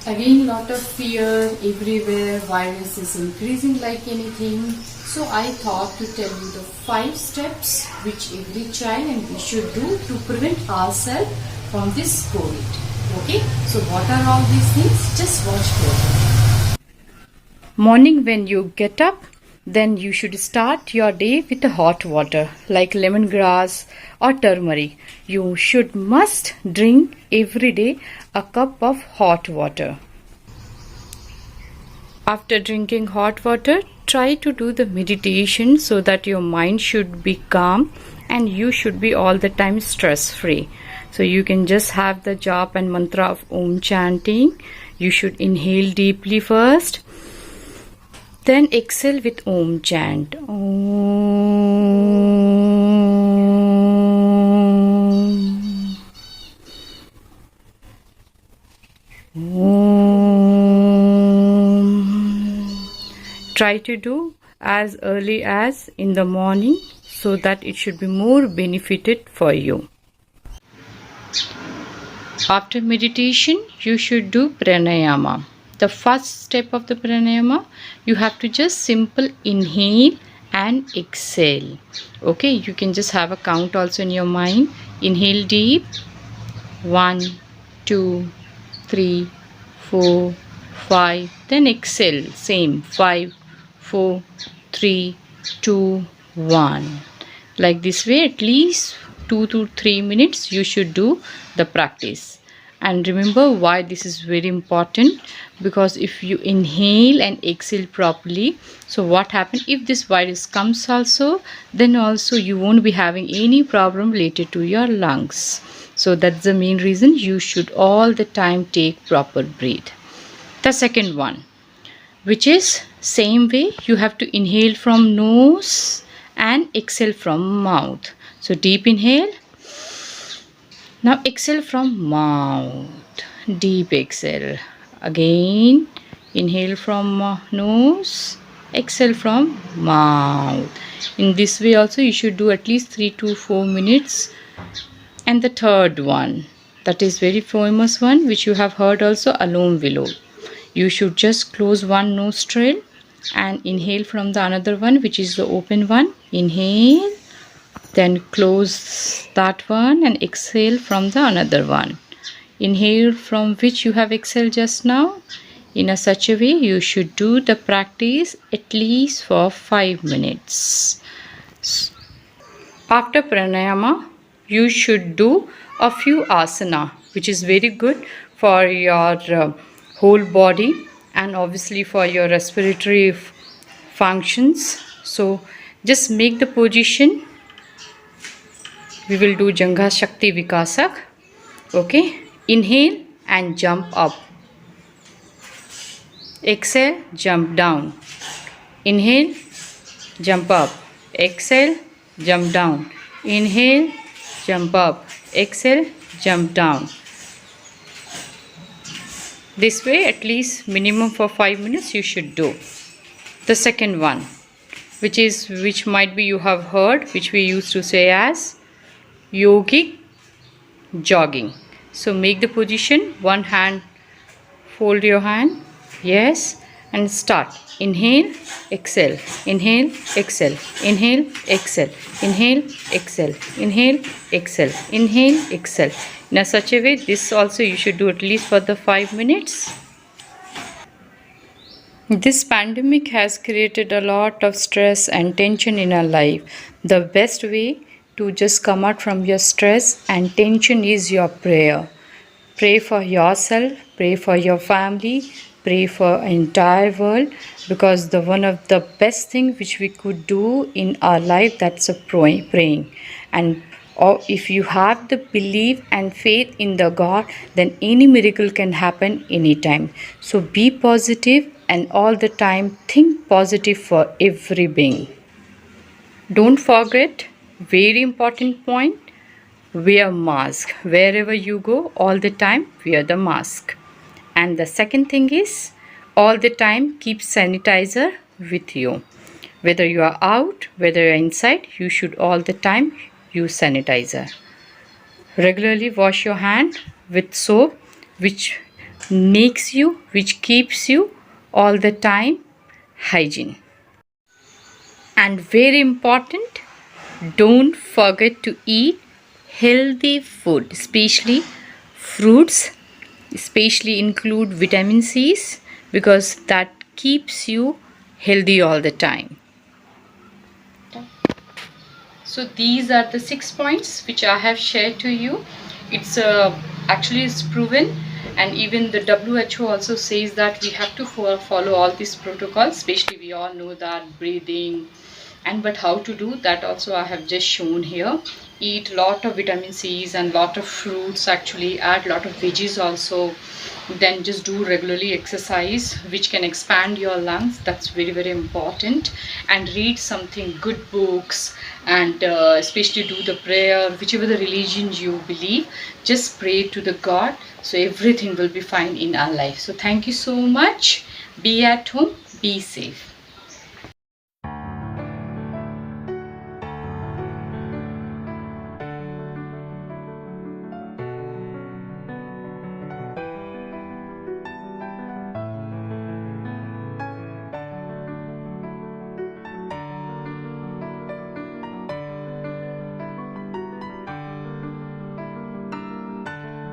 Again, lot of fear everywhere. Virus is increasing like anything. So I thought to tell you the 5 steps which every child and we should do to prevent ourselves from this COVID. Okay, so what are all these things? Just watch carefully. Morning when you get up, then you should start your day with a hot water like lemongrass or turmeric. You must drink every day a cup of hot water. After drinking hot water, try to do the meditation so that your mind should be calm and you should be all the time stress free. So you can just have the jap and mantra of Om chanting. You should inhale deeply first. Then exhale with Om chant. Om. Om. Try to do as early as in the morning so that it should be more benefited for you. After meditation, you should do pranayama. The first step of the pranayama, you have to just simple inhale and exhale. Okay, you can just have a count also in your mind. Inhale deep. 1, 2, 3, 4, 5. Then exhale. Same. 5, 4, 3, 2, 1. Like this way, at least 2 to 3 minutes you should do the practice. And remember why this is very important, because if you inhale and exhale properly, so what happens if this virus comes also, then also you won't be having any problem related to your lungs. So that's the main reason you should all the time take proper breath. The second one, which is same way, you have to inhale from nose and exhale from mouth. So deep inhale. Now exhale from mouth. Deep exhale. Again inhale from nose, exhale from mouth. In this way also you should do at least 3 to 4 minutes. And the third one, that is very famous one which you have heard also, Alom Vilom. You should just close one nostril and inhale from the another one, which is the open one. Inhale. Then close that one and exhale from the another one. Inhale from which you have exhaled just now. In a such a way you should do the practice at least for 5 minutes. After pranayama, you should do a few asana, which is very good for your whole body and obviously for your respiratory functions. So just make the position. We will do Jangha Shakti Vikasak. Okay. Inhale and jump up. Exhale, jump down. Inhale, jump up. Exhale, jump down. Inhale, jump up. Exhale, jump down. This way at least minimum for 5 minutes you should do. The second one, which might be you have heard, which we used to say as yogic jogging. So make the position, one hand, fold your hand, yes, and start. Inhale, exhale, inhale, exhale, inhale, exhale, inhale, exhale, inhale, exhale, inhale, exhale. In such a way, this also you should do at least for the 5 minutes. This pandemic has created a lot of stress and tension in our life. The best way to just come out from your stress and tension is your prayer. Pray for yourself, pray for your family, pray for entire world, because the one of the best thing which we could do in our life, that's a praying. And if you have the belief and faith in the God, then any miracle can happen anytime. So be positive and all the time think positive for every being. Don't forget, very important point, wear mask. Wherever you go, all the time wear the mask. And the second thing is, all the time keep sanitizer with you. Whether you are out, whether you are inside, you should all the time use sanitizer. Regularly wash your hand with soap, which makes you, which keeps you all the time hygiene. And very important, don't forget to eat healthy food, especially fruits, especially include vitamin C's, because that keeps you healthy all the time. So these are the 6 points which I have shared to you. It's actually it's proven, and even the WHO also says that we have to follow all these protocols, especially we all know that breathing, and but how to do that also I have just shown here. Eat lot of vitamin C's and lot of fruits, actually add lot of veggies also. Then just do regularly exercise which can expand your lungs, that's very very important. And read something good books, and especially do the prayer, whichever the religion you believe, just pray to the God, so everything will be fine in our life. So thank you so much. Be at home, be safe.